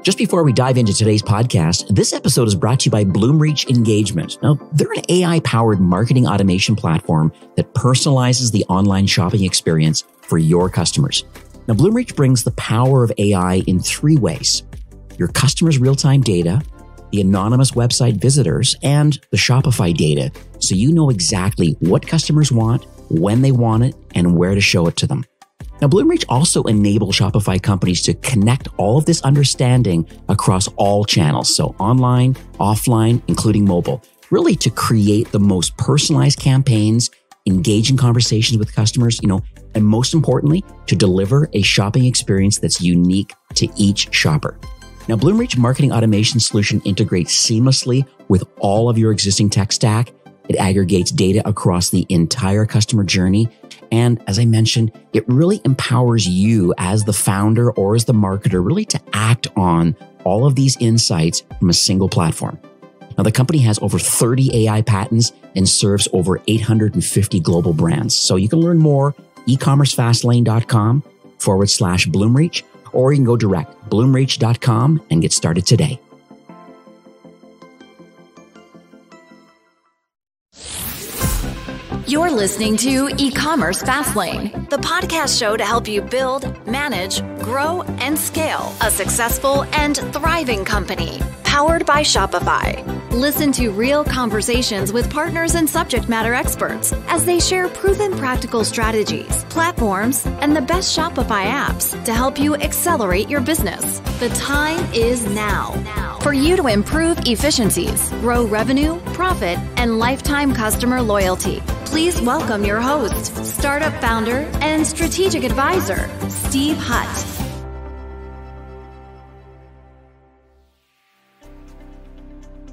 Just before we dive into today's podcast, this episode is brought to you by Bloomreach Engagement. Now, they're an AI-powered marketing automation platform that personalizes the online shopping experience for your customers. Now, Bloomreach brings the power of AI in three ways: your customers' real-time data, the anonymous website visitors, and the Shopify data, so you know exactly what customers want, when they want it, and where to show it to them. Now, Bloomreach also enables Shopify companies to connect all of this understanding across all channels, so online, offline, including mobile, really to create the most personalized campaigns, engaging conversations with customers, and most importantly, to deliver a shopping experience that's unique to each shopper. Now, Bloomreach Marketing Automation Solution integrates seamlessly with all of your existing tech stack. It aggregates data across the entire customer journey. And as I mentioned, it really empowers you as the founder or as the marketer really to act on all of these insights from a single platform. Now, the company has over 30 AI patents and serves over 850 global brands. So you can learn more, ecommercefastlane.com/Bloomreach, or you can go direct, bloomreach.com, and get started today. You're listening to eCommerce Fastlane, the podcast show to help you build, manage, grow, and scale a successful and thriving company. Powered by Shopify. Listen to real conversations with partners and subject matter experts as they share proven practical strategies, platforms, and the best Shopify apps to help you accelerate your business. The time is now for you to improve efficiencies, grow revenue, profit, and lifetime customer loyalty. Please welcome your host, startup founder, and strategic advisor, Steve Hutt.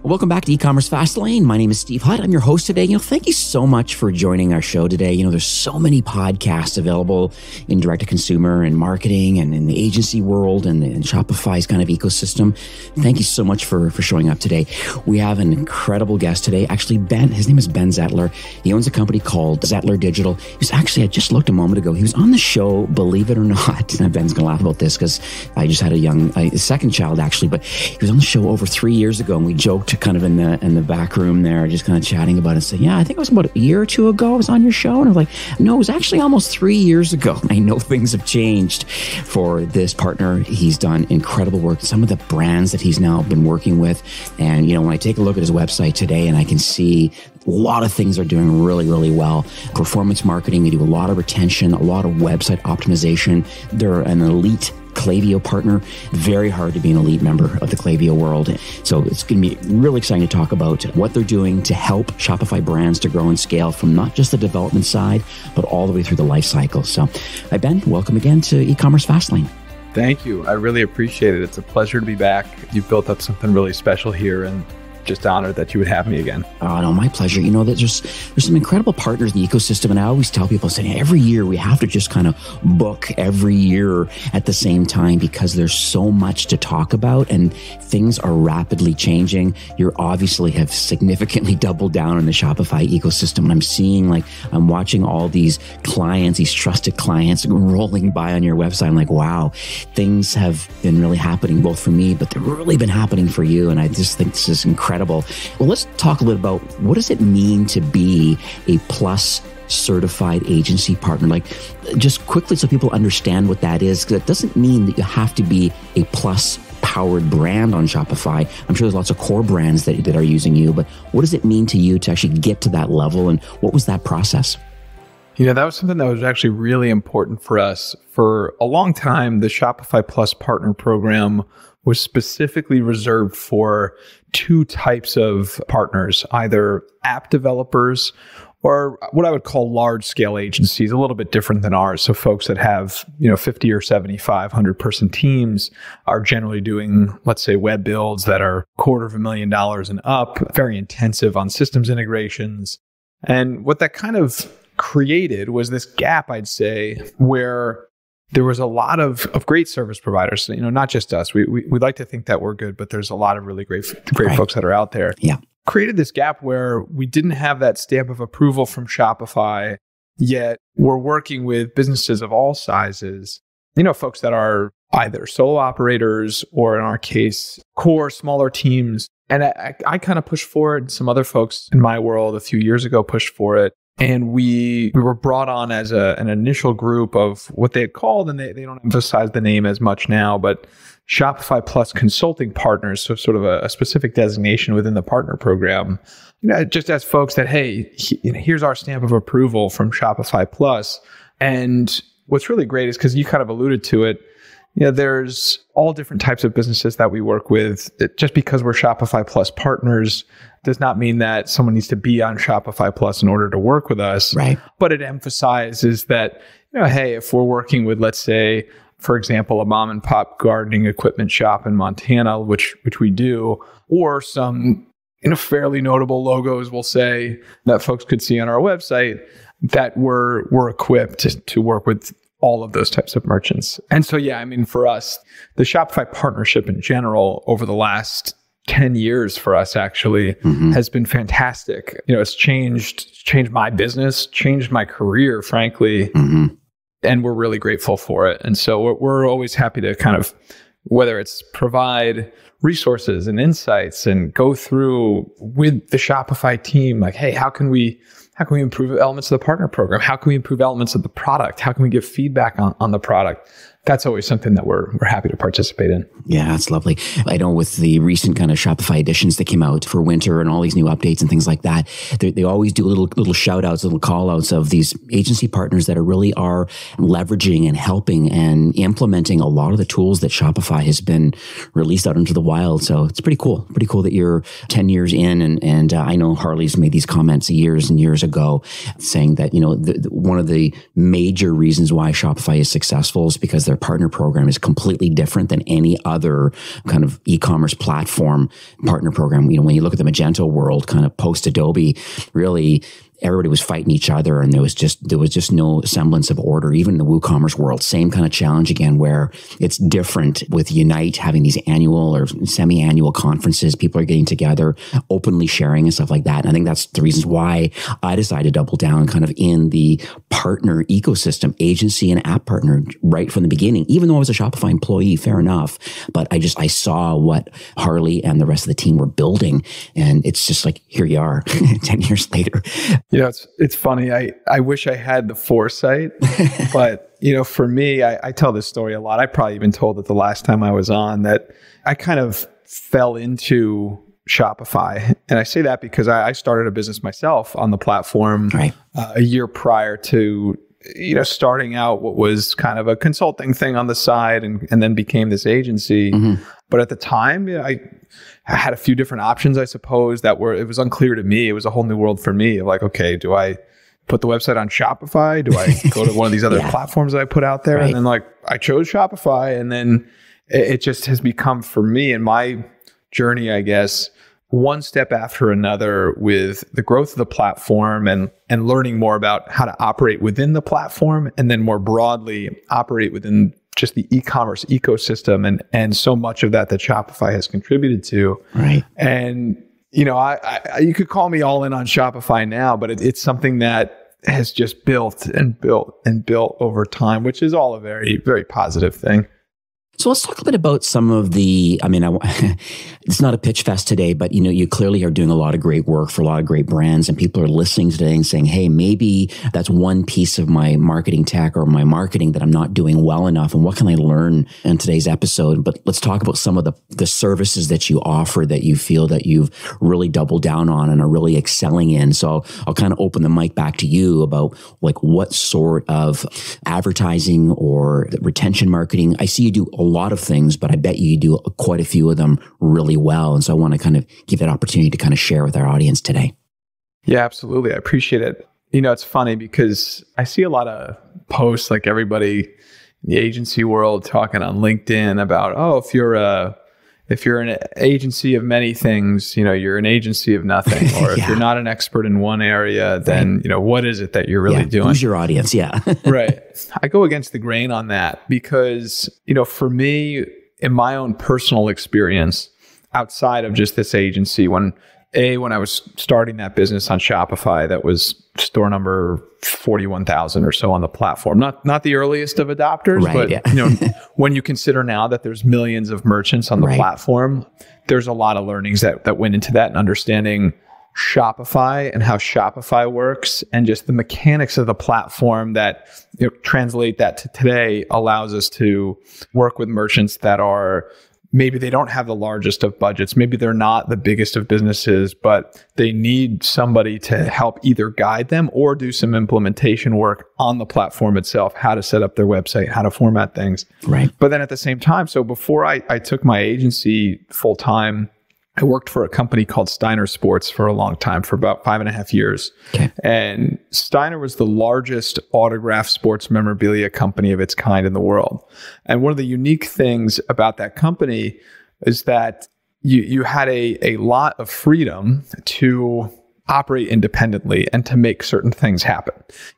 Welcome back to eCommerce Fastlane. My name is Steve Hutt. I'm your host today. Thank you so much for joining our show today. There's so many podcasts available in direct-to-consumer and marketing and in the agency world and in Shopify's kind of ecosystem. Thank you so much for showing up today. We have an incredible guest today. Actually, his name is Ben Zettler. He owns a company called Zettler Digital. I just looked a moment ago. He was on the show, believe it or not. Now, Ben's going to laugh about this because I just had a second child actually, but he was on the show over 3 years ago, and we joked kind of in the back room there, just kind of chatting about it. So yeah, I think it was about a year or two ago I was on your show, and I was like, no, it was actually almost 3 years ago. I know things have changed for this partner. He's done incredible work. Some of the brands that he's now been working with, and when I take a look at his website today, and I can see a lot of things are doing really, really well. Performance marketing, they do a lot of retention, a lot of website optimization. They're an elite Klaviyo partner. Very hard to be an elite member of the Klaviyo world. So it's going to be really exciting to talk about what they're doing to help Shopify brands to grow and scale from not just the development side, but all the way through the life cycle. So, hi Ben, welcome again to eCommerce Fastlane. Thank you. I really appreciate it. It's a pleasure to be back. You've built up something really special here, and just honored that you would have me again. Oh, no, my pleasure. There's some incredible partners in the ecosystem, and I always tell people, saying every year we have to just kind of book every year at the same time because there's so much to talk about and things are rapidly changing. You obviously have significantly doubled down on the Shopify ecosystem, and I'm watching all these clients, these trusted clients rolling by on your website. I'm like, wow, things have been really happening both for me, but they've really been happening for you, and I just think this is incredible. Well, let's talk a little about what does it mean to be a Plus certified agency partner? Just quickly so people understand what that is, because it doesn't mean that you have to be a Plus powered brand on Shopify. I'm sure there's lots of core brands that are using you, but what does it mean to you to actually get to that level, and what was that process? That was something that was actually really important for us. For a long time, the Shopify Plus Partner Program was specifically reserved for two types of partners, either app developers or what I would call large-scale agencies, a little bit different than ours. So folks that have 50 or 75, 100-person teams are generally doing, let's say, web builds that are $250,000 and up, very intensive on systems integrations. And what that kind of created was this gap, I'd say, where there was a lot of great service providers, not just us. We like to think that we're good, but there's a lot of really great Right. folks that are out there. Yeah. Created this gap where we didn't have that stamp of approval from Shopify, yet we're working with businesses of all sizes. folks that are either solo operators or, in our case, core smaller teams. And I kind of pushed for it. Some other folks in my world a few years ago pushed for it. And we were brought on as an initial group of what they had called, and they don't emphasize the name as much now, but Shopify Plus consulting partners. So sort of a specific designation within the partner program, just as folks that, hey, here's our stamp of approval from Shopify Plus. And what's really great is, because you kind of alluded to it, there's all different types of businesses that we work with. Just because we're Shopify Plus partners does not mean that someone needs to be on Shopify Plus in order to work with us. Right. But it emphasizes that, hey, if we're working with, let's say, for example, a mom and pop gardening equipment shop in Montana, which we do, or some fairly notable logos, we'll say, that folks could see on our website, that we're equipped to work with all of those types of merchants. And so, for us, the Shopify partnership in general over the last 10 years for us actually has been fantastic. It's changed my business, changed my career, frankly. And we're really grateful for it. And so we're always happy to kind of, whether it's provide resources and insights and go through with the Shopify team, like, hey, how can we improve elements of the partner program? How can we improve elements of the product? How can we give feedback on the product? That's always something that we're happy to participate in. Yeah, that's lovely. I know with the recent kind of Shopify editions that came out for winter and all these new updates and things like that, they always do little shout outs, little call outs of these agency partners that are leveraging and helping and implementing a lot of the tools that Shopify has been released out into the wild. So it's pretty cool. Pretty cool that you're 10 years in. And I know Harley's made these comments years and years ago saying that, one of the major reasons why Shopify is successful is because their partner program is completely different than any other kind of e-commerce platform partner program. When you look at the Magento world, kind of post Adobe, really everybody was fighting each other, and there was just no semblance of order. Even in the WooCommerce world, same kind of challenge again, where it's different with Unite having these annual or semi-annual conferences. People are getting together, openly sharing and stuff like that. And I think that's the reasons why I decided to double down kind of in the partner ecosystem, agency and app partner right from the beginning. Even though I was a Shopify employee, fair enough, but I saw what Harley and the rest of the team were building, and it's just like, here you are 10 years later. It's funny. I wish I had the foresight, but for me, I tell this story a lot. I probably even told it the last time I was on, that I kind of fell into Shopify. And I say that because I started a business myself on the platform a year prior to starting out what was kind of a consulting thing on the side, and then became this agency. But at the time, I had a few different options, I suppose, it was unclear to me. It was a whole new world for me. Like, okay, do I put the website on Shopify? Do I go to one of these other platforms that I put out there? And then I chose Shopify, and then it just has become, for me in my journey, I guess, one step after another with the growth of the platform and learning more about how to operate within the platform, and then more broadly operate within just the e-commerce ecosystem and so much of that Shopify has contributed to. Right. And, you could call me all in on Shopify now, but it's something that has just built and built and built over time, which is all a very, very positive thing. So let's talk a bit about some of the, it's not a pitch fest today, but you clearly are doing a lot of great work for a lot of great brands, and people are listening today and saying, hey, maybe that's one piece of my marketing tech or my marketing that I'm not doing well enough. And what can I learn in today's episode? But let's talk about some of the services that you offer that you feel that you've really doubled down on and are really excelling in. So I'll kind of open the mic back to you about what sort of advertising or retention marketing. I see you do a lot of things, but I bet you do quite a few of them really well. And so I want to kind of give that opportunity to kind of share with our audience today. Yeah, absolutely. I appreciate it. It's funny because I see a lot of posts, like everybody in the agency world talking on LinkedIn about, if you're an agency of many things, you're an agency of nothing. Or if you're not an expert in one area, then, what is it that you're really doing? Who's your audience? Yeah. Right. I go against the grain on that because, for me, in my own personal experience, outside of just this agency, when when I was starting that business on Shopify, that was store number 41,000 or so on the platform. Not the earliest of adopters, right, but yeah. when you consider now that there's millions of merchants on the platform, there's a lot of learnings that went into that, and understanding Shopify and how Shopify works, and just the mechanics of the platform that translate that to today allows us to work with merchants that are, maybe they don't have the largest of budgets. Maybe they're not the biggest of businesses, but they need somebody to help either guide them or do some implementation work on the platform itself, how to set up their website, how to format things. Right. But then at the same time, so before I took my agency full time, I worked for a company called Steiner Sports for a long time, for about 5.5 years. Okay. And Steiner was the largest autographed sports memorabilia company of its kind in the world. And one of the unique things about that company is that you had a lot of freedom to operate independently and to make certain things happen.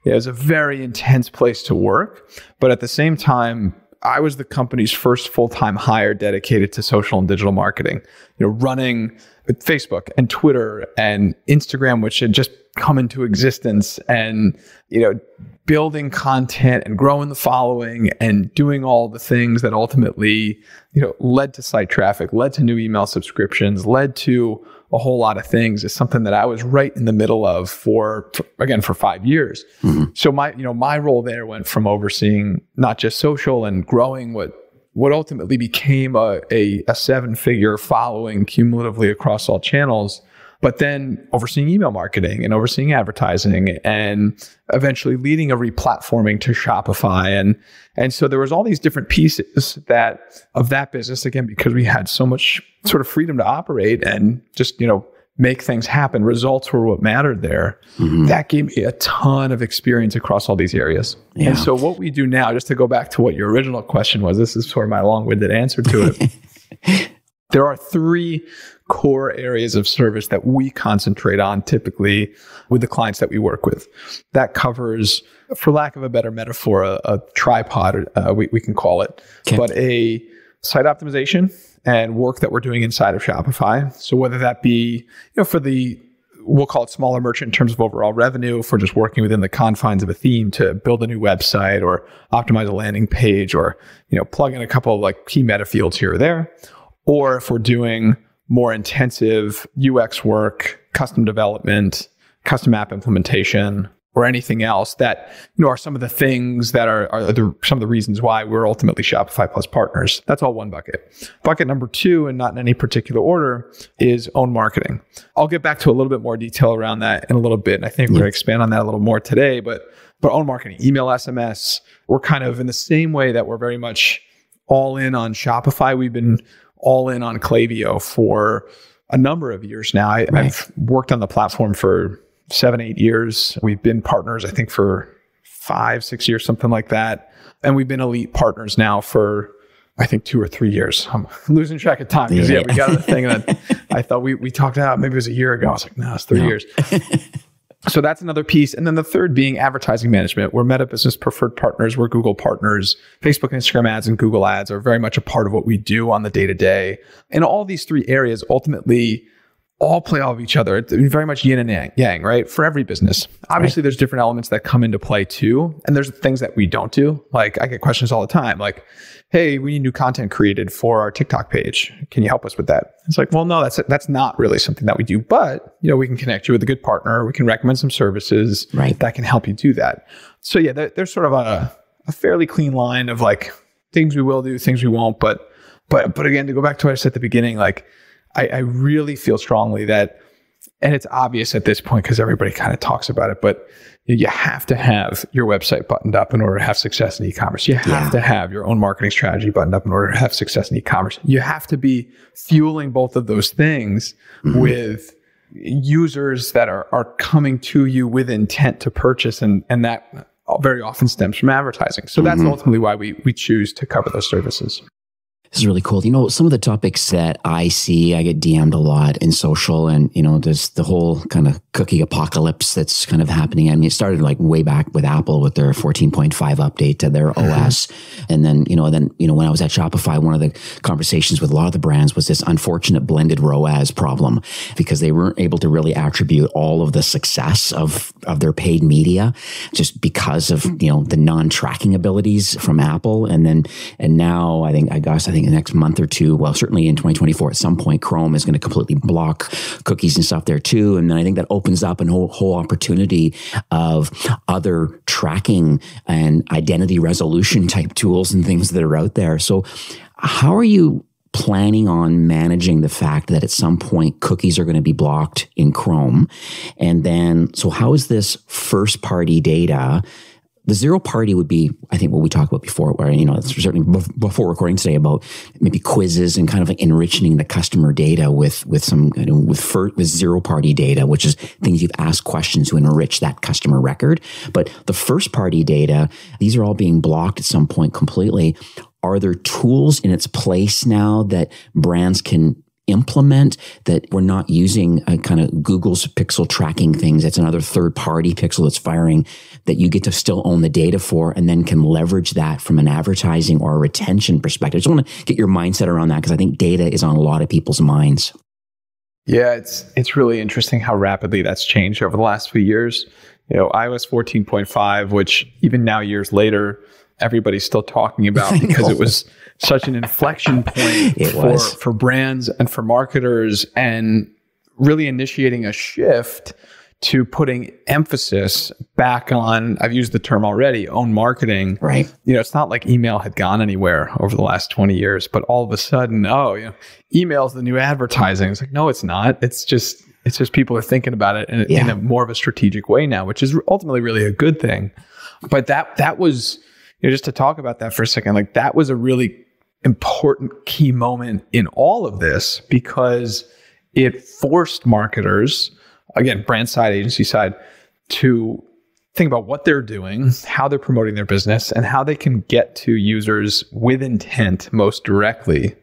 It was a very intense place to work, but at the same time, I was the company's first full-time hire dedicated to social and digital marketing, running Facebook and Twitter and Instagram, which had just come into existence, and, building content and growing the following and doing all the things that ultimately, led to site traffic, led to new email subscriptions, led to a whole lot of things, is something that I was right in the middle of for 5 years. Mm-hmm. So my role there went from overseeing not just social and growing what ultimately became a 7-figure following cumulatively across all channels, but then overseeing email marketing and overseeing advertising, and eventually leading a replatforming to Shopify. And so there was all these different pieces of that business, again, because we had so much sort of freedom to operate and just, make things happen. Results were what mattered there. Mm-hmm. That gave me a ton of experience across all these areas. Yeah. And so what we do now, just to go back to what your original question was, this is sort of my long-winded answer to it. There are 3 core areas of service that we concentrate on typically with the clients that we work with. That covers, for lack of a better metaphor, a tripod, we can call it, but a site optimization and work that we're doing inside of Shopify. So whether that be, for we'll call it smaller merchant in terms of overall revenue, for just working within the confines of a theme to build a new website or optimize a landing page, or, plug in a couple of key meta fields here or there. Or if we're doing more intensive UX work, custom development, custom app implementation, or anything else that, are some of the things that are some of the reasons why we're ultimately Shopify Plus partners. That's all one bucket. Bucket number 2, and not in any particular order, is own marketing. I'll get back to a little bit more detail around that in a little bit. And I think we're going to expand on that a little more today, but own marketing, email, SMS, we're kind of in the same way that we're very much all in on Shopify. We've been all in on Klaviyo for a number of years now. I've worked on the platform for 7-8 years. We've been partners, I think, for 5-6 years, something like that. And we've been elite partners now for, I think, 2 or 3 years. I'm losing track of time because we got the thing that I thought we talked about, maybe it was a year ago. I was like, no, it's 3 years. So that's another piece. And then the third being advertising management. We're Meta Business Preferred Partners. We're Google partners. Facebook and Instagram ads and Google ads are very much a part of what we do on the day-to-day. And all these 3 areas ultimately all play off each other. It's very much yin and yang, right? For every business. Obviously, there's different elements that come into play too. And there's things that we don't do. Like, I get questions all the time, like, hey, we need new content created for our TikTok page. Can you help us with that? It's like, well, no, that's not really something that we do, but we can connect you with a good partner. We can recommend some services that can help you do that. So yeah, there's sort of a fairly clean line of things we will do, things we won't. But again, to go back to what I said at the beginning, I really feel strongly that, and it's obvious at this point because everybody kind of talks about it, but you have to have your website buttoned up in order to have success in e-commerce. You have to have your own marketing strategy buttoned up in order to have success in e-commerce. You have to be fueling both of those things with users that are coming to you with intent to purchase, and that very often stems from advertising. So that's ultimately why we choose to cover those services. This is really cool. Some of the topics that I see, I get DM'd a lot in social, and, there's the whole kind of cookie apocalypse that's kind of happening. I mean, it started like way back with Apple with their 14.5 update to their OS. And then, when I was at Shopify, one of the conversations with a lot of the brands was this unfortunate blended ROAS problem, because they weren't able to really attribute all of the success of their paid media just because of, the non-tracking abilities from Apple. And now I think the next month or two, well, certainly in 2024, at some point, Chrome is going to completely block cookies and stuff there too. And then I think that opens up a whole opportunity of other tracking and identity resolution type tools and things that are out there. So how are you planning on managing the fact that at some point cookies are going to be blocked in Chrome? And then, so how is this first party data? The zero party would be, I think, what we talked about before, where, certainly before recording today, about maybe quizzes and kind of like enriching the customer data with some, with zero party data, which is things you've asked questions to enrich that customer record. But the first party data, these are all being blocked at some point completely. Are there tools in its place now that brands can implement, that we're not using kind of Google's pixel tracking things? That's another third party pixel that's firing, that you get to still own the data for, and then can leverage that from an advertising or a retention perspective. I just want to get your mindset around that, because I think data is on a lot of people's minds. Yeah, it's really interesting how rapidly that's changed over the last few years. iOS 14.5, which even now years later, everybody's still talking about, because it was such an inflection point for brands and for marketers, and really initiating a shift to putting emphasis back on, I've used the term already, own marketing. Right. It's not like email had gone anywhere over the last 20 years, but all of a sudden, email's the new advertising. It's like, no, it's not. It's just people are thinking about it in a more of a strategic way now, which is ultimately really a good thing. But that was, just to talk about that for a second, like that was a really important key moment in all of this, because it forced marketers, again, brand side, agency side, to think about what they're doing, how they're promoting their business, and how they can get to users with intent most directly.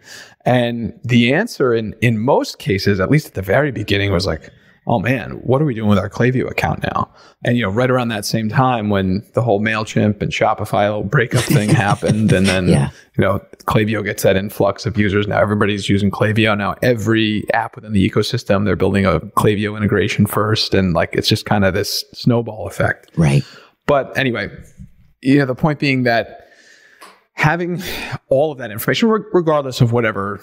And the answer in most cases, at least at the very beginning, was like, oh man, what are we doing with our Klaviyo account now? And, right around that same time when the whole MailChimp and Shopify little breakup thing happened, and then, Klaviyo gets that influx of users. Now everybody's using Klaviyo. Now every app within the ecosystem, they're building a Klaviyo integration first. And it's just kind of this snowball effect. Right. But anyway, the point being that having all of that information, regardless of whatever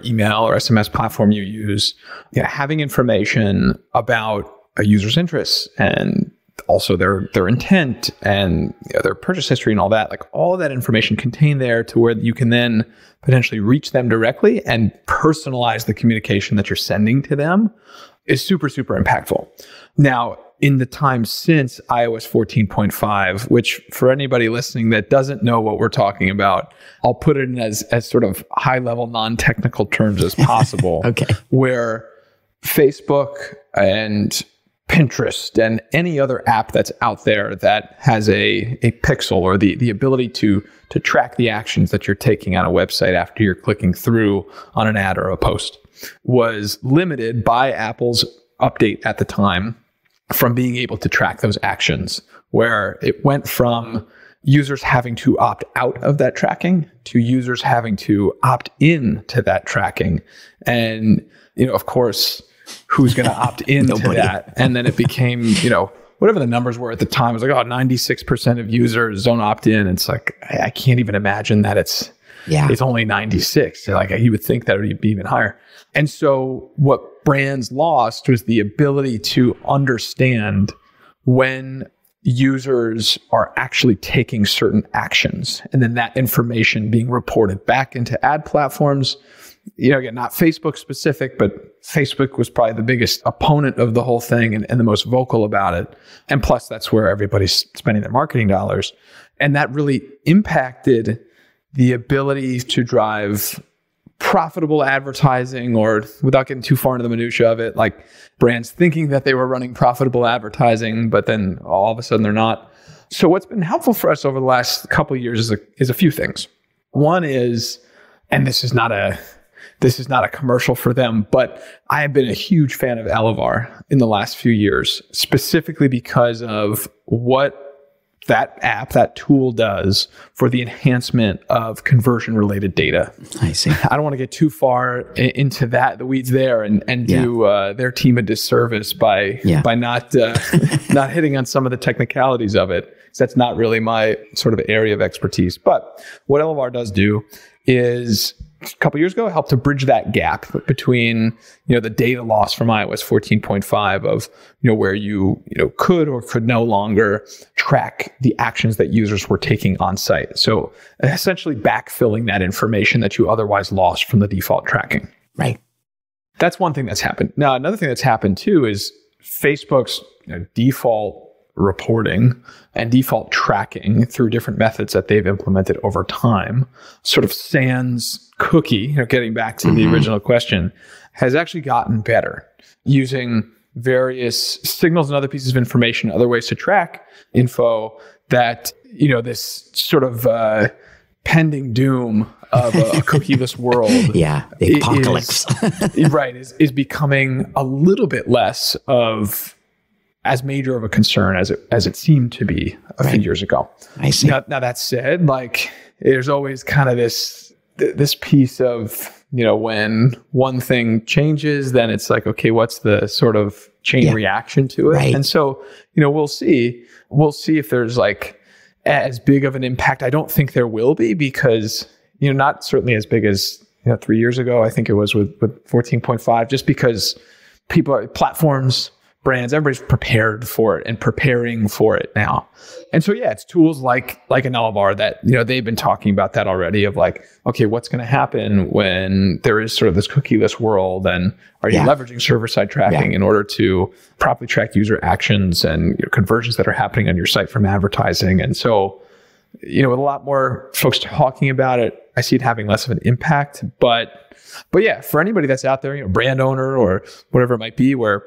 email or SMS platform you use, having information about a user's interests and also their intent and their purchase history and all that, like all of that information contained there, to where you can then potentially reach them directly and personalize the communication that you're sending to them, is super, super impactful. Now, in the time since iOS 14.5, which for anybody listening that doesn't know what we're talking about, I'll put it in as sort of high-level, non-technical terms as possible. Okay. Where Facebook and Pinterest and any other app that's out there that has a pixel, or the ability to track the actions that you're taking on a website after you're clicking through on an ad or a post, was limited by Apple's update at the time from being able to track those actions, where it went from users having to opt out of that tracking to users having to opt in to that tracking. And, of course, who's going to opt into that? And then it became, whatever the numbers were at the time, it was like, 96% of users don't opt in. It's like, I can't even imagine that it's only 96. Like, you would think that it would be even higher. And so what brands lost was the ability to understand when users are actually taking certain actions, and then that information being reported back into ad platforms. Again, not Facebook specific, but Facebook was probably the biggest opponent of the whole thing and the most vocal about it. And plus, that's where everybody's spending their marketing dollars. And that really impacted the ability to drive profitable advertising, or, without getting too far into the minutia of it, like brands thinking that they were running profitable advertising, but then all of a sudden they're not. So what's been helpful for us over the last couple of years is a few things. One is and this is not a commercial for them, but I have been a huge fan of Elevar in the last few years, specifically because of what that app, that tool does for the enhancement of conversion related data. I see. I don't want to get too far into the weeds there and do their team a disservice by not hitting on some of the technicalities of it, because that's not really my sort of area of expertise. But what Elevar does do is, a couple of years ago, helped to bridge that gap between, the data loss from iOS 14.5 of, where you could or could no longer track the actions that users were taking on site. So essentially backfilling that information that you otherwise lost from the default tracking. Right. That's one thing that's happened. Now, another thing that's happened too is Facebook's default reporting and default tracking through different methods that they've implemented over time, sort of sans cookie, getting back to the original question, has actually gotten better using various signals and other pieces of information, other ways to track info that, this sort of pending doom of a cookieless world. The apocalypse. is becoming a little bit less of as major of a concern as it seemed to be a few years ago. I see. Now that said, there's always kind of this piece of, when one thing changes, then it's like, okay, what's the sort of chain reaction to it? Right. And so, we'll see if there's as big of an impact. I don't think there will be, because, not certainly as big as 3 years ago. I think it was with 14.5, just because platforms, brands, everybody's prepared for it and preparing for it now. And so, it's tools like an Elevar that, they've been talking about that already of okay, what's going to happen when there is sort of this cookieless world, and are you leveraging server-side tracking in order to properly track user actions and conversions that are happening on your site from advertising? And so, with a lot more folks talking about it, I see it having less of an impact. But for anybody that's out there, brand owner or whatever it might be, where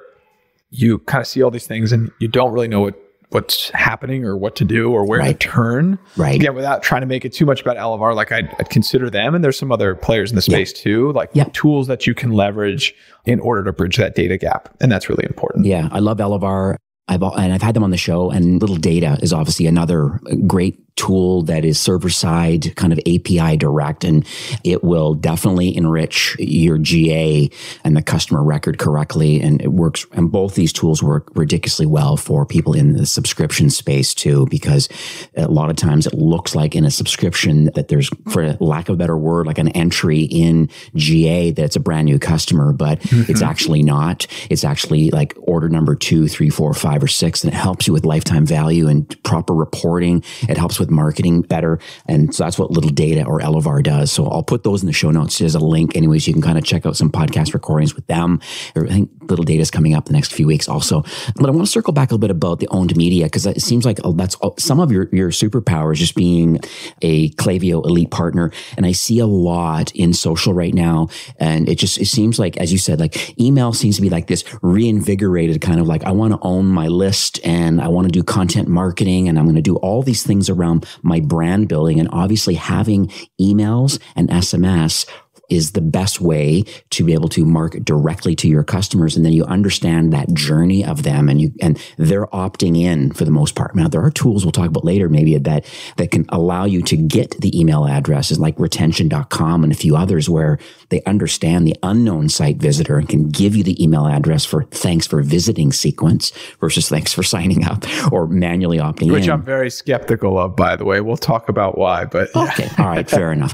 you kind of see all these things and you don't really know what's happening or what to do or where to turn. Right. Again, without trying to make it too much about Elevar, I'd consider them, and there's some other players in the space too, tools that you can leverage in order to bridge that data gap. And that's really important. Yeah, I love Elevar. I've had them on the show, and Littledata is obviously another great tool that is server-side, kind of API direct, and it will definitely enrich your GA and the customer record correctly. And it works, and both these tools work ridiculously well for people in the subscription space too, because a lot of times it looks like in a subscription that there's, for lack of a better word, like an entry in GA that's a brand new customer, but it's actually not. It's actually like order number 2, 3, 4, 5, or 6, and it helps you with lifetime value and proper reporting. It helps with marketing better. And so that's what Littledata or Elevar does. So I'll put those in the show notes as a link. Anyways, you can kind of check out some podcast recordings with them. I think Littledata is coming up the next few weeks also. But I want to circle back a little bit about the owned media, because it seems like that's some of your superpowers, just being a Klaviyo elite partner. And I see a lot in social right now. And it seems like, as you said, email seems to be like this reinvigorated kind of I want to own my list, and I want to do content marketing, and I'm going to do all these things around my brand building. And obviously having emails and SMS is the best way to be able to market directly to your customers. And then you understand that journey of them, and they're opting in for the most part. Now, there are tools we'll talk about later, maybe that can allow you to get the email addresses, like retention.com and a few others, where they understand the unknown site visitor and can give you the email address for thanks for visiting sequence versus thanks for signing up or manually opting in. Which I'm very skeptical of, by the way. We'll talk about why, but okay. All right. Fair enough.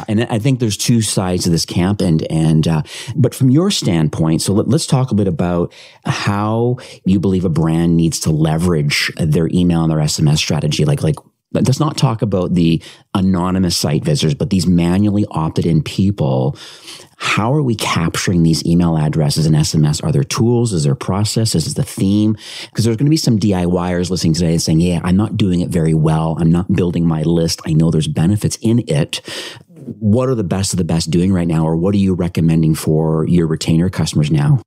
And I think there's two sides of this camp, but from your standpoint, so let's talk a bit about how you believe a brand needs to leverage their email and their SMS strategy. Let's not talk about the anonymous site visitors, but these manually opted in people. How are we capturing these email addresses and SMS? Are there tools? Is there processes? Is the theme? Because there's going to be some DIYers listening today saying, yeah, I'm not doing it very well. I'm not building my list. I know there's benefits in it. What are the best of the best doing right now? Or what are you recommending for your retainer customers now?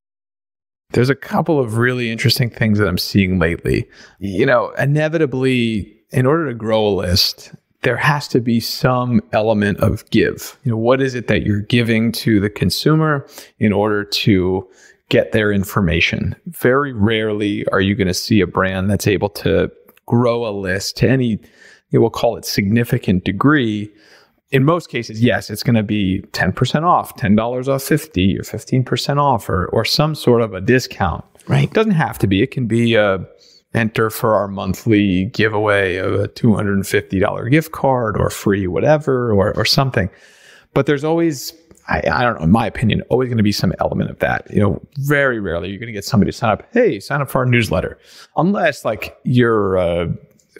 There's a couple of really interesting things that I'm seeing lately. Inevitably, in order to grow a list, there has to be some element of give. What is it that you're giving to the consumer in order to get their information? Very rarely are you going to see a brand that's able to grow a list to any, we'll call it significant degree. In most cases, yes, it's going to be 10% off, $10 off 50 or 15% off or some sort of a discount. Right. It doesn't have to be. It can be enter for our monthly giveaway of a $250 gift card or free whatever or something. But there's always, I don't know, in my opinion, always going to be some element of that. Very rarely you're going to get somebody to sign up, hey, sign up for our newsletter. Unless like you're a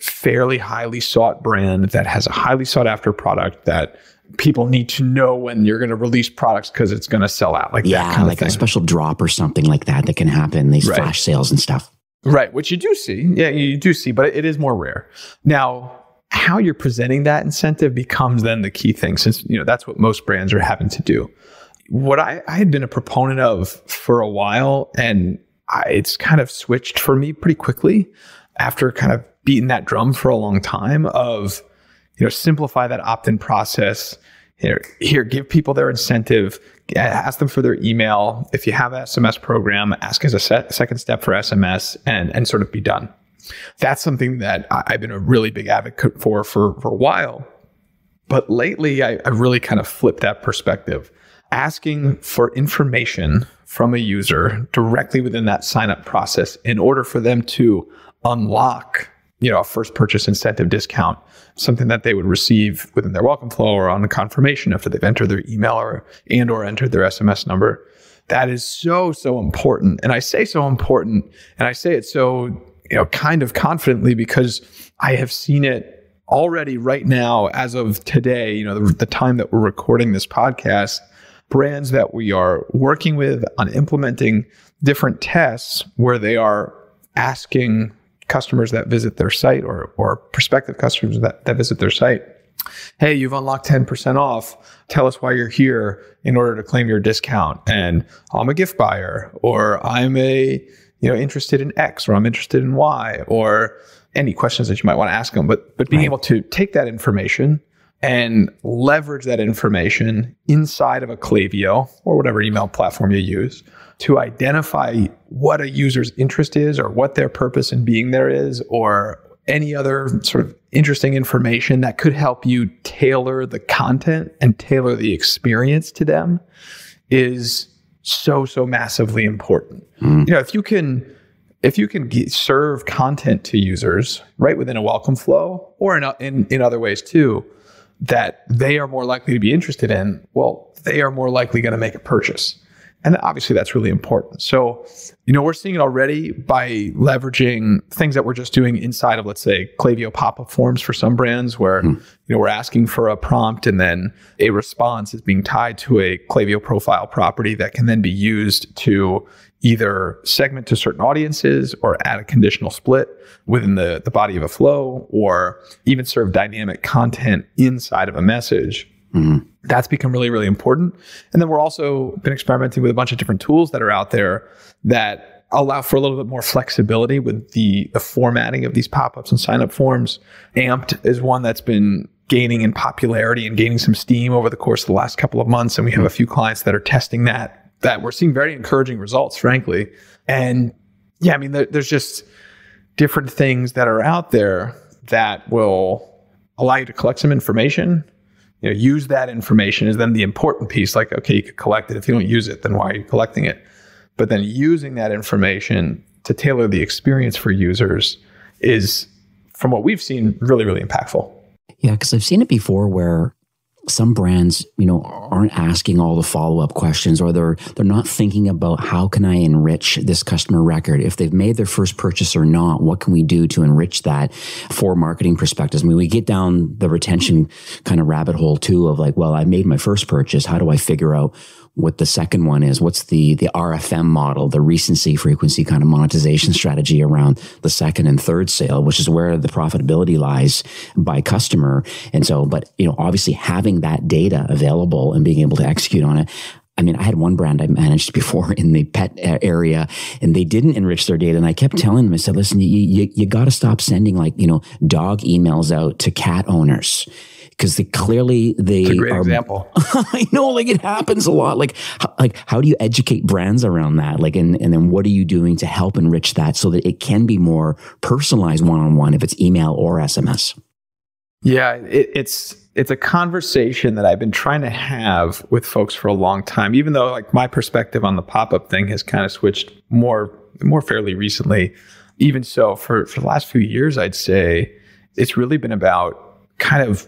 fairly highly sought brand that has a highly sought after product that people need to know when you're going to release products because it's going to sell out. Like that kind of thing. A special drop or something like that can happen. These flash sales and stuff. Right, which you do see. Yeah, you do see, but it is more rare. Now, how you're presenting that incentive becomes then the key thing, since that's what most brands are having to do. What I had been a proponent of for a while, and it's kind of switched for me pretty quickly after kind of beating that drum for a long time of, simplify that opt-in process. Here, give people their incentive, ask them for their email. If you have an SMS program, ask as a second step for SMS and sort of be done. That's something that I've been a really big advocate for a while. But lately, I've really kind of flipped that perspective. Asking for information from a user directly within that sign-up process in order for them to unlock a first purchase incentive discount, something that they would receive within their welcome flow or on a confirmation after they've entered their email or entered their SMS number. That is so important. And I say so important, and I say it so, kind of confidently because I have seen it already right now as of today, the time that we're recording this podcast, brands that we are working with on implementing different tests where they are asking customers that visit their site or prospective customers that visit their site, hey, you've unlocked 10% off. Tell us why you're here in order to claim your discount. And I'm a gift buyer, or I'm interested in X, or I'm interested in Y, or any questions that you might want to ask them. But being able to take that information and leverage that information inside of a Klaviyo or whatever email platform you use to identify what a user's interest is or what their purpose in being there is, or any other sort of interesting information that could help you tailor the content and tailor the experience to them is so massively important. If you can serve content to users right within a welcome flow or in other ways too, that they are more likely to be interested in, well, they are more likely going to make a purchase. And obviously that's really important. So, we're seeing it already by leveraging things that we're just doing inside of, let's say, Klaviyo pop-up forms for some brands where, we're asking for a prompt and then a response is being tied to a Klaviyo profile property that can then be used to either segment to certain audiences or add a conditional split within the body of a flow, or even serve dynamic content inside of a message. That's become really, really important. And then we're also been experimenting with a bunch of different tools that are out there that allow for a little bit more flexibility with the formatting of these pop-ups and sign-up forms. Amped is one that's been gaining in popularity and gaining some steam over the course of the last couple of months. And we have a few clients that are testing that we're seeing very encouraging results, frankly. And yeah, there's just different things that are out there that will allow you to collect some information. Use that information is then the important piece. Like, okay, you could collect it. If you don't use it, then why are you collecting it? But then using that information to tailor the experience for users is, from what we've seen, really, really impactful. Yeah, because I've seen it before where some brands, aren't asking all the follow-up questions, or they're not thinking about how can I enrich this customer record? If they've made their first purchase or not, what can we do to enrich that for marketing perspectives? We get down the retention kind of rabbit hole too of like, well, I made my first purchase. How do I figure out what the second one is? What's the RFM model, the recency frequency kind of monetization strategy around the second and third sale, which is where the profitability lies by customer. And so, but obviously having that data available and being able to execute on it, I mean, I had one brand I managed before in the pet area, and they didn't enrich their data. And I kept telling them, I said, listen, you got to stop sending dog emails out to cat owners. Because it's a great example. I know, it happens a lot. How do you educate brands around that? And then what are you doing to help enrich that so that it can be more personalized one-on-one if it's email or SMS? Yeah, it's a conversation that I've been trying to have with folks for a long time, even though my perspective on the pop-up thing has kind of switched more fairly recently. Even so, for the last few years, I'd say it's really been about kind of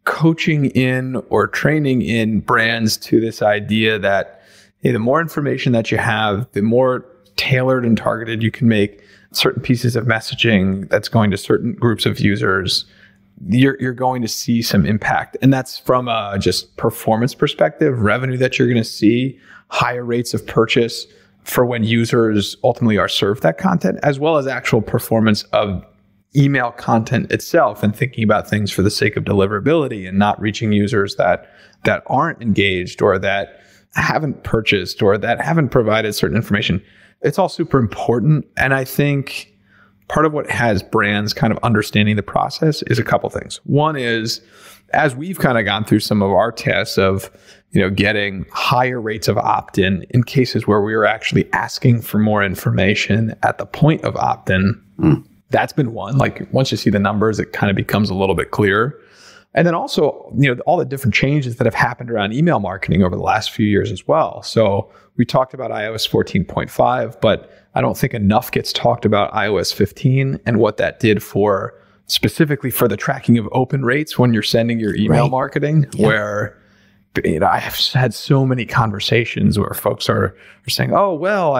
coaching in or training in brands to this idea that, hey, the more information that you have, the more tailored and targeted you can make certain pieces of messaging that's going to certain groups of users, you're going to see some impact. And that's from a just performance perspective, revenue that you're going to see, higher rates of purchase for when users ultimately are served that content, as well as actual performance of email content itself, and thinking about things for the sake of deliverability and not reaching users that aren't engaged or that haven't purchased or that haven't provided certain information. It's all super important. And I think part of what has brands kind of understanding the process is a couple things. One is, as we've kind of gone through some of our tests of, getting higher rates of opt-in in cases where we were actually asking for more information at the point of opt-in, that's been one. Once you see the numbers, it kind of becomes a little bit clearer. And then also, all the different changes that have happened around email marketing over the last few years as well. So we talked about iOS 14.5, but I don't think enough gets talked about iOS 15 and what that did specifically for the tracking of open rates when you're sending your email marketing, where I have had so many conversations where folks are saying, oh, well,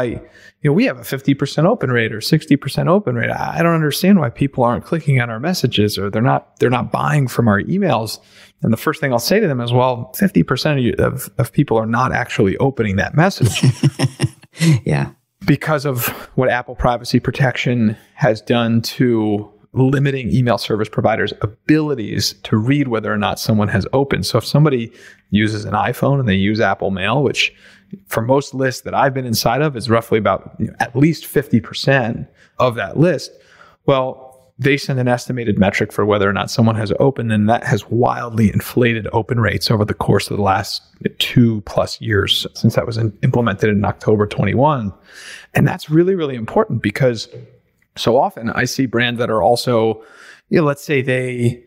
we have a 50% open rate or 60% open rate. I don't understand why people aren't clicking on our messages, or they're not buying from our emails. And the first thing I'll say to them is, well, 50% of people are not actually opening that message. Yeah. Because of what Apple Privacy Protection has done to limiting email service providers' abilities to read whether or not someone has opened. So if somebody uses an iPhone and they use Apple Mail, which for most lists that I've been inside of is roughly about at least 50% of that list, well, they send an estimated metric for whether or not someone has opened, and that has wildly inflated open rates over the course of the last 2+ years since that was implemented in October 21. And that's really, really important, because so often I see brands that are also, let's say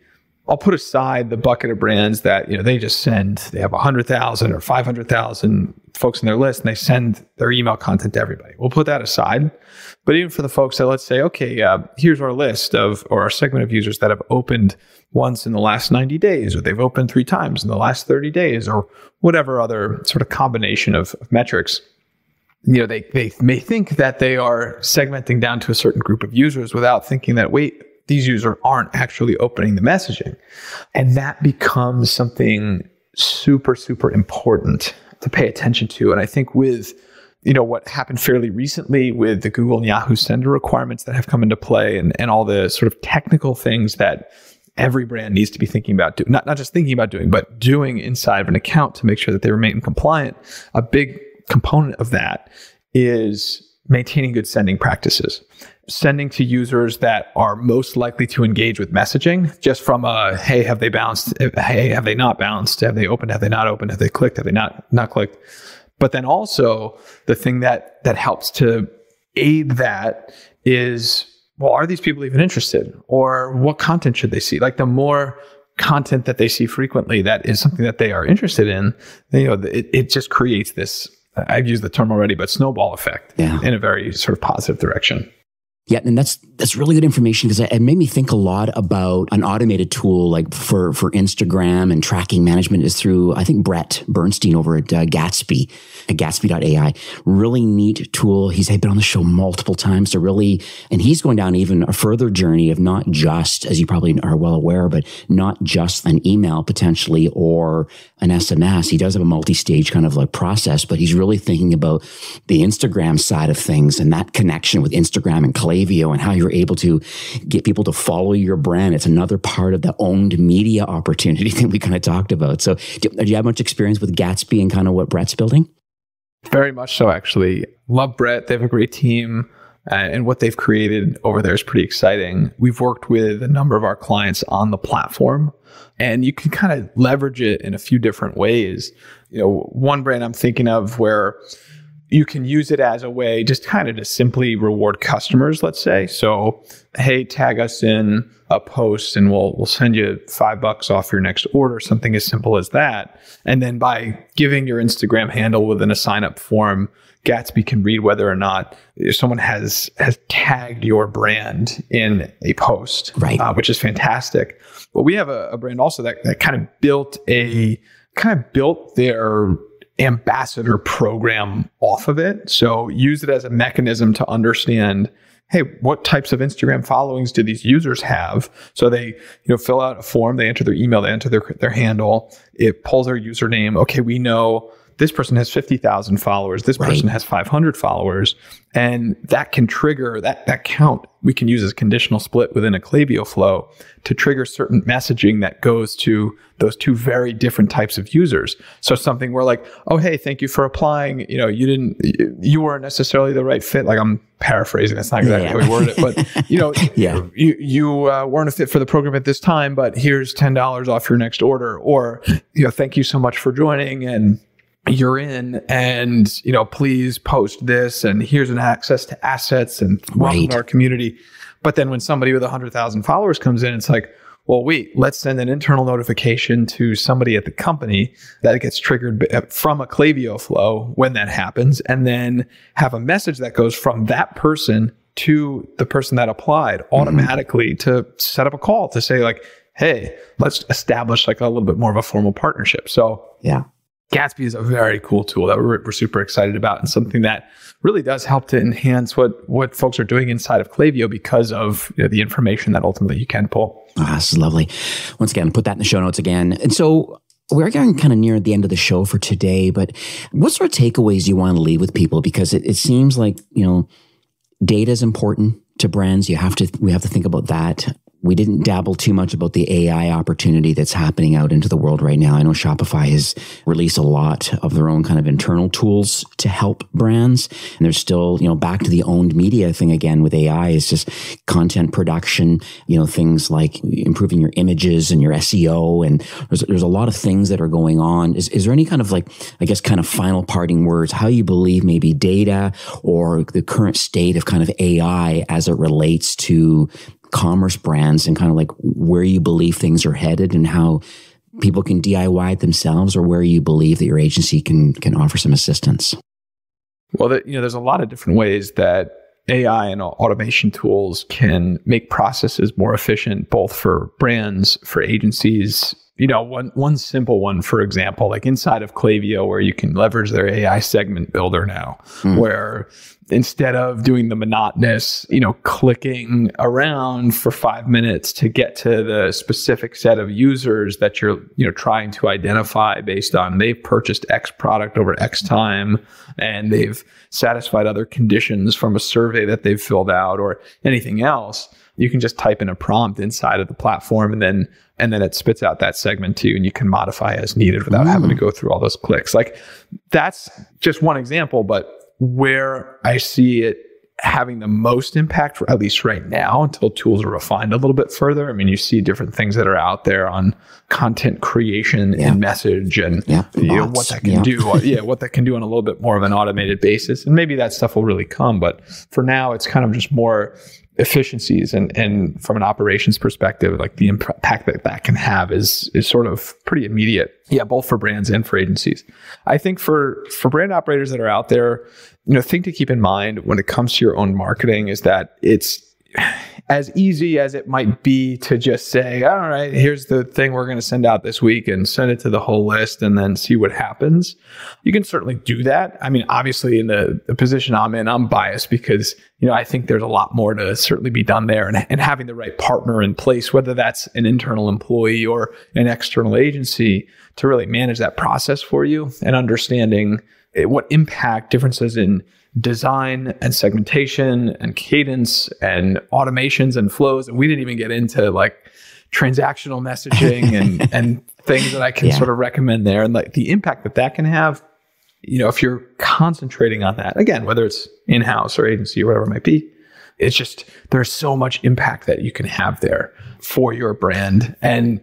I'll put aside the bucket of brands that, they have 100,000 or 500,000 folks in their list, and they send their email content to everybody. We'll put that aside. But even for the folks that, let's say, okay, here's our list or our segment of users that have opened once in the last 90 days, or they've opened 3 times in the last 30 days, or whatever other sort of combination of metrics. They may think that they are segmenting down to a certain group of users without thinking that, wait, these users aren't actually opening the messaging. And that becomes something super, super important to pay attention to. And I think with, what happened fairly recently with the Google and Yahoo sender requirements that have come into play, and all the sort of technical things that every brand needs to be thinking about, not just thinking about doing, but doing inside of an account to make sure that they remain compliant. A big component of that is maintaining good sending practices. Sending to users that are most likely to engage with messaging, just from hey, have they bounced? Hey, have they not bounced? Have they opened? Have they not opened? Have they clicked? Have they not clicked? But then also the thing that helps to aid that is, well, are these people even interested? Or what content should they see? The more content that they see frequently that is something that they are interested in, it just creates this, I've used the term already, but snowball effect in a very sort of positive direction. Yeah, and that's really good information, because it made me think a lot about an automated tool for Instagram and tracking management is through, I think, Brett Bernstein over at Gatsby, at Gatsby.ai. Really neat tool. He's been on the show multiple times and he's going down even a further journey of not just, as you probably are well aware, but not just an email potentially or an SMS. He does have a multi-stage kind of process, but he's really thinking about the Instagram side of things and that connection with Instagram and Klaviyo, and how you're able to get people to follow your brand. It's another part of the owned media opportunity that we kind of talked about. So do you have much experience with Gatsby and kind of what Brett's building? Very much so, actually. Love Brett. They have a great team. And what they've created over there is pretty exciting. We've worked with a number of our clients on the platform, and you can kind of leverage it in a few different ways. One brand I'm thinking of where you can use it as a way just kind of to simply reward customers, let's say. So, hey, tag us in a post and we'll send you $5 off your next order, something as simple as that. And then by giving your Instagram handle within a sign-up form, Gatsby can read whether or not someone has tagged your brand in a post, right? Which is fantastic. But we have a brand also that kind of built their ambassador program off of it. So use it as a mechanism to understand, hey, what types of Instagram followings do these users have? So they, fill out a form, they enter their email, they enter their handle, it pulls their username. Okay, we know this person has 50,000 followers. This person has 500 followers. And that can trigger that count. We can use as a conditional split within a Klaviyo flow to trigger certain messaging that goes to those two very different types of users. So something where like, oh, hey, thank you for applying. You weren't necessarily the right fit. Like I'm paraphrasing. That's not exactly how we worded it, but you weren't a fit for the program at this time, but here's $10 off your next order. Or, thank you so much for joining and you're in, and please post this, and here's an access to assets, and welcome to our community. But then when somebody with 100,000 followers comes in, it's like, well, wait, let's send an internal notification to somebody at the company that gets triggered from a Klaviyo flow when that happens, and then have a message that goes from that person to the person that applied automatically to set up a call to say like, hey, let's establish like a little bit more of a formal partnership. So yeah. Gatsby is a very cool tool that we're super excited about, and something that really does help to enhance what folks are doing inside of Klaviyo because of the information that ultimately you can pull. This is lovely. Once again, put that in the show notes again. And so we're getting kind of near the end of the show for today, but what sort of takeaways do you want to leave with people? Because it seems like, data is important to brands. We have to think about that. We didn't dabble too much about the AI opportunity that's happening out into the world right now. I know Shopify has released a lot of their own kind of internal tools to help brands. And there's still, back to the owned media thing again with AI is just content production, things like improving your images and your SEO. And there's a lot of things that are going on. Is there any kind of kind of final parting words, how you believe maybe data or the current state of kind of AI as it relates to commerce brands and kind of like where you believe things are headed and how people can DIY it themselves, or where you believe that your agency can offer some assistance? Well, there's a lot of different ways that AI and automation tools can make processes more efficient, both for brands, for agencies. One simple one, for example, like inside of Klaviyo, where you can leverage their AI segment builder now, where instead of doing the monotonous, clicking around for 5 minutes to get to the specific set of users that you're, trying to identify based on they've purchased X product over X time and they've satisfied other conditions from a survey that they've filled out or anything else, you can just type in a prompt inside of the platform and then it spits out that segment to you, and you can modify as needed without having to go through all those clicks. Like that's just one example, but where I see it having the most impact, for at least right now, until tools are refined a little bit further. I mean, you see different things that are out there on content creation and message and what that can do. What that can do on a little bit more of an automated basis. And maybe that stuff will really come. But for now, it's kind of just more efficiencies and from an operations perspective, like the impact that can have is sort of pretty immediate. Yeah, both for brands and for agencies. I think for brand operators that are out there, thing to keep in mind when it comes to your own marketing is that it's as easy as it might be to just say, all right, here's the thing we're going to send out this week and send it to the whole list and then see what happens. You can certainly do that. I mean, obviously in the position I'm in, I'm biased because, I think there's a lot more to certainly be done there, and having the right partner in place, whether that's an internal employee or an external agency, to really manage that process for you and understanding what impact differences in design and segmentation and cadence and automations and flows. And we didn't even get into like transactional messaging and things that I can sort of recommend there, and like the impact that can have if you're concentrating on that, again, whether it's in-house or agency or whatever it might be, it's just, there's so much impact that you can have there for your brand. And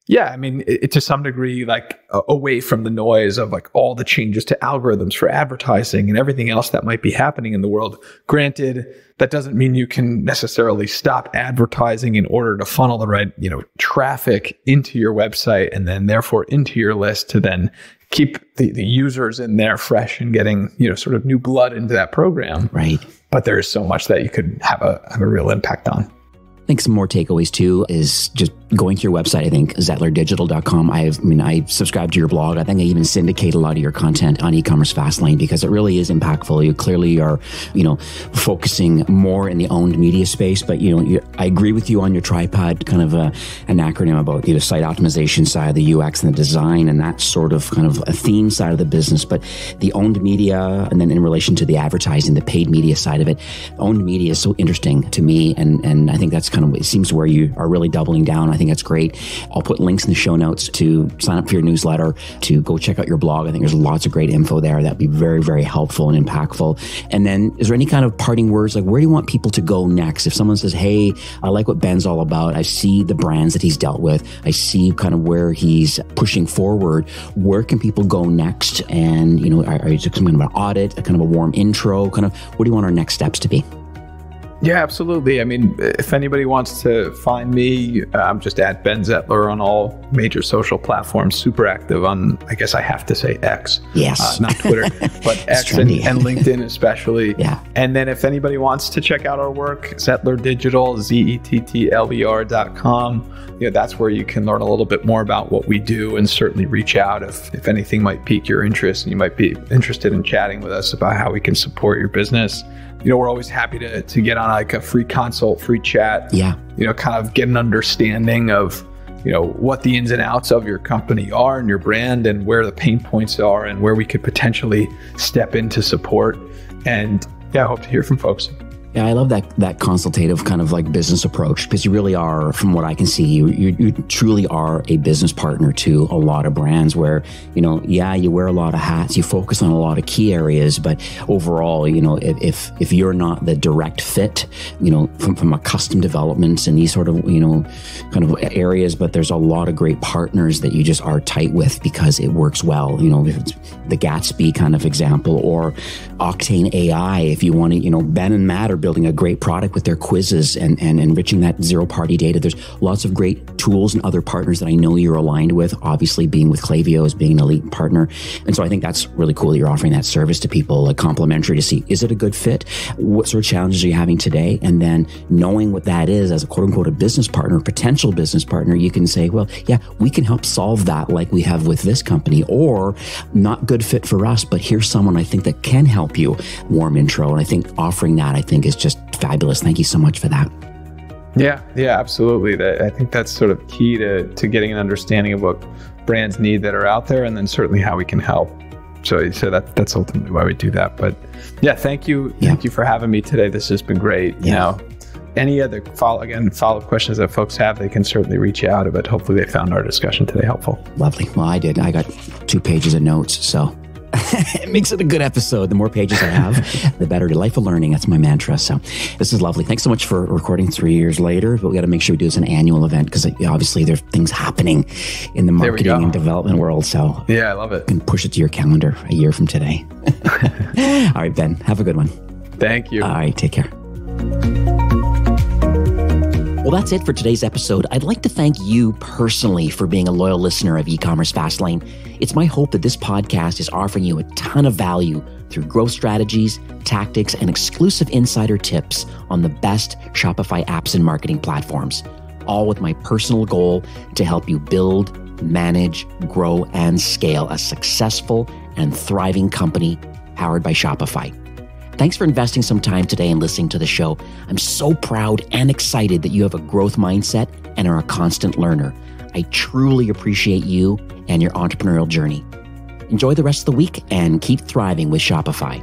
yeah, I mean, it to some degree, like away from the noise of like all the changes to algorithms for advertising and everything else that might be happening in the world. Granted, that doesn't mean you can necessarily stop advertising in order to funnel the right, traffic into your website and then therefore into your list to then keep the users in there fresh and getting, sort of new blood into that program. Right. But there is so much that you could have a real impact on. I think some more takeaways too is just going to your website. I think zettlerdigital.com. I subscribe to your blog. I think I even syndicate a lot of your content on eCommerce Fastlane because it really is impactful. You clearly are, focusing more in the owned media space. But I agree with you on your tripod, kind of an acronym about the site optimization side, the UX and the design, and that sort of kind of a theme side of the business. But the owned media, and then in relation to the advertising, the paid media side of it, owned media is so interesting to me, and I think that's kind of, it seems where you are really doubling down. I think that's great. I'll put links in the show notes to sign up for your newsletter, to go check out your blog. I think there's lots of great info there that'd be very, very helpful and impactful. And then is there any kind of parting words? Like, where do you want people to go next? If someone says, hey, I like what Ben's all about. I see the brands that he's dealt with. I see kind of where he's pushing forward. Where can people go next? And, are you just kind of an audit, a kind of a warm intro? Kind of, what do you want our next steps to be? Yeah, absolutely. I mean, if anybody wants to find me, I'm just at Ben Zettler on all major social platforms, super active on, I guess I have to say X. Yes. Not Twitter, but X and LinkedIn especially. Yeah. And then if anybody wants to check out our work, Zettler Digital, ZETTLER.com. That's where you can learn a little bit more about what we do and certainly reach out if anything might pique your interest and you might be interested in chatting with us about how we can support your business. We're always happy to get on like a free consult, free chat. Yeah. Kind of get an understanding of, what the ins and outs of your company are and your brand and where the pain points are and where we could potentially step in to support. And yeah, I hope to hear from folks. Yeah, I love that consultative kind of like business approach, because you really are, from what I can see, you truly are a business partner to a lot of brands where, you wear a lot of hats, you focus on a lot of key areas, but overall, if you're not the direct fit, from a custom developments and these sort of, kind of areas, but there's a lot of great partners that you just are tight with because it works well. If it's the Gatsby kind of example or Octane AI, if you want to, Ben and Matt are building a great product with their quizzes and enriching that zero-party data. There's lots of great tools and other partners that I know you're aligned with, obviously being with Klaviyo as being an elite partner. And so I think that's really cool that you're offering that service to people, like complimentary, to see, is it a good fit? What sort of challenges are you having today? And then knowing what that is as a quote unquote a business partner, potential business partner, you can say, well, yeah, we can help solve that like we have with this company, or not good fit for us, but here's someone I think that can help you. Warm intro. And I think offering that, I think, is just fabulous. Thank you so much for that. Yeah, absolutely. I think that's sort of key to getting an understanding of what brands need that are out there, and then certainly how we can help. So that's ultimately why we do that. But yeah, thank you. Yeah. Thank you for having me today. This has been great. Yeah. Any other follow-up questions that folks have, they can certainly reach out, but hopefully they found our discussion today helpful. Lovely. Well, I did. I got 2 pages of notes, so it makes it a good episode. The more pages I have, the better. Delightful learning. That's my mantra. So this is lovely. Thanks so much for recording 3 years later. But we got to make sure we do this an annual event, because obviously there's things happening in the marketing and development world. So yeah, I love it. You can push it to your calendar a year from today. All right, Ben, have a good one. Thank you. All right, take care. Well, that's it for today's episode. I'd like to thank you personally for being a loyal listener of eCommerce Fastlane. It's my hope that this podcast is offering you a ton of value through growth strategies, tactics, and exclusive insider tips on the best Shopify apps and marketing platforms, all with my personal goal to help you build, manage, grow, and scale a successful and thriving company powered by Shopify. Thanks for investing some time today and listening to the show. I'm so proud and excited that you have a growth mindset and are a constant learner. I truly appreciate you and your entrepreneurial journey. Enjoy the rest of the week and keep thriving with Shopify.